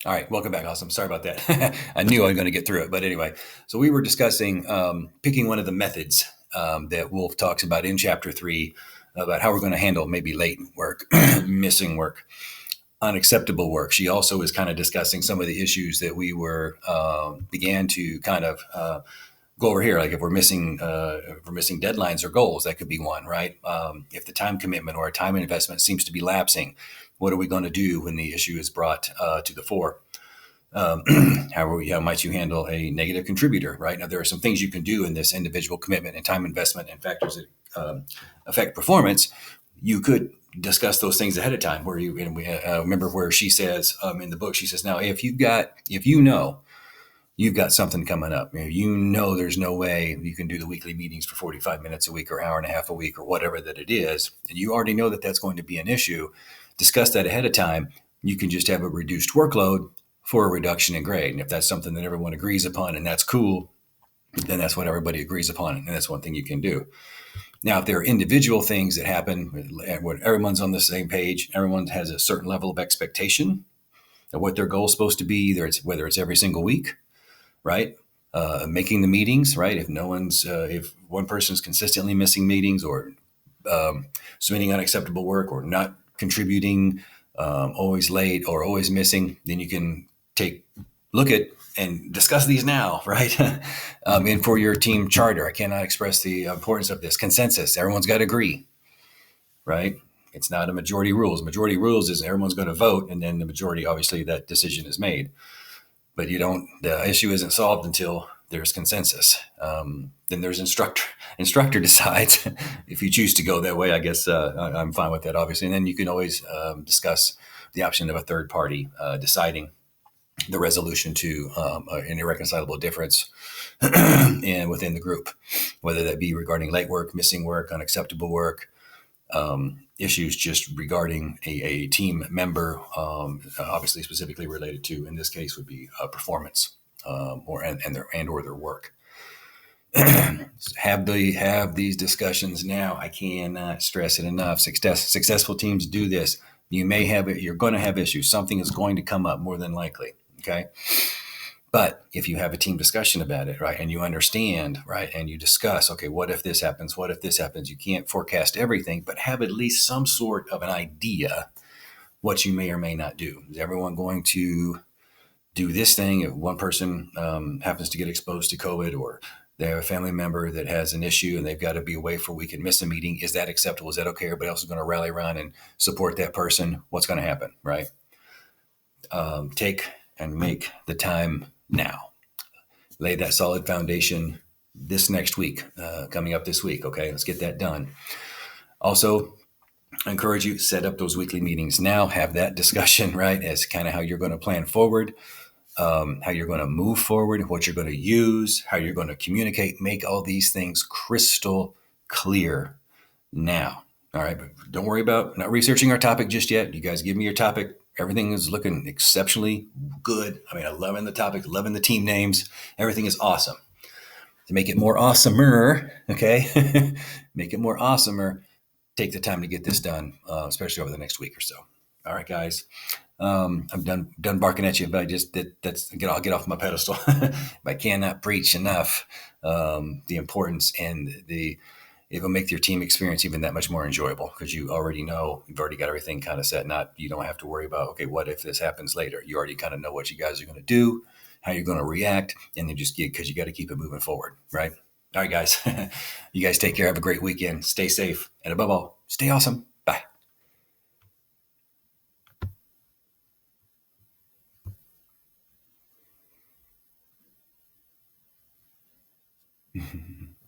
All right, welcome back. Awesome. Sorry about that. I knew I was going to get through it, but anyway. So we were discussing picking one of the methods that Wolf talks about in chapter 3 about how we're going to handle maybe late work, missing work, unacceptable work. She also is kind of discussing some of the issues that we were began to kind of go over here. Like if we're missing deadlines or goals, that could be one, right? If the time commitment or our time investment seems to be lapsing, what are we going to do when the issue is brought to the fore? How might you handle a negative contributor, right? Now, there are some things you can do in this individual commitment and time investment and factors that affect performance. You could discuss those things ahead of time. Where you and we remember where she says in the book, she says, now if you know you've got something coming up, you know there's no way you can do the weekly meetings for 45 minutes a week or hour and a half a week or whatever that it is, and you already know that that's going to be an issue. Discuss that ahead of time. You can just have a reduced workload for a reduction in grade. And if that's something that everyone agrees upon and that's cool, then that's what everybody agrees upon. And that's one thing you can do. Now, if there are individual things that happen when everyone's on the same page, everyone has a certain level of expectation of what their goal is supposed to be, whether it's every single week, right? Making the meetings, right? If one person is consistently missing meetings or submitting unacceptable work or not contributing, always late or always missing, then you can look at and discuss these now, right? And for your team charter, I cannot express the importance of this consensus. Everyone's got to agree, right? It's not a majority rules. Majority rules is everyone's going to vote, and then the majority, obviously, that decision is made. But the issue isn't solved until there's consensus. Then there's instructor decides. If you choose to go that way, I guess I'm fine with that, obviously. And then you can always discuss the option of a third party deciding the resolution to an irreconcilable difference and within the group, whether that be regarding late work, missing work, unacceptable work, issues just regarding a team member, obviously specifically related to, in this case, would be performance or their work. Have these discussions now. I cannot stress it enough. Successful teams do this. You're going to have issues. Something is going to come up more than likely. Okay. But if you have a team discussion about it, right, and you understand, right, and you discuss, okay, what if this happens? What if this happens? You can't forecast everything, but have at least some sort of an idea what you may or may not do. Is everyone going to do this thing if one person happens to get exposed to COVID, or they have a family member that has an issue and they've got to be away for a week and miss a meeting? Is that acceptable? Is that okay? Everybody else is going to rally around and support that person. What's going to happen, right? Take and make the time now. Lay that solid foundation this next week, coming up this week. Okay, let's get that done. Also, I encourage you to set up those weekly meetings now. Have that discussion, right, as kind of how you're going to plan forward, how you're going to move forward, what you're going to use, how you're going to communicate. Make all these things crystal clear now. All right, but don't worry about not researching our topic just yet. You guys give me your topic. Everything is looking exceptionally good. I mean, I'm loving the topic, loving the team names. Everything is awesome. To make it more awesomer, okay, make it more awesomer, take the time to get this done, especially over the next week or so. All right, guys. I'm done barking at you, but I'll get off my pedestal. I cannot preach enough the importance and it will make your team experience even that much more enjoyable, because you've already got everything kind of set. You don't have to worry about, okay, what if this happens later? You already kind of know what you guys are going to do, how you're going to react, and then just because you got to keep it moving forward, right? All right, guys. You guys take care. Have a great weekend. Stay safe. And above all, stay awesome. Bye.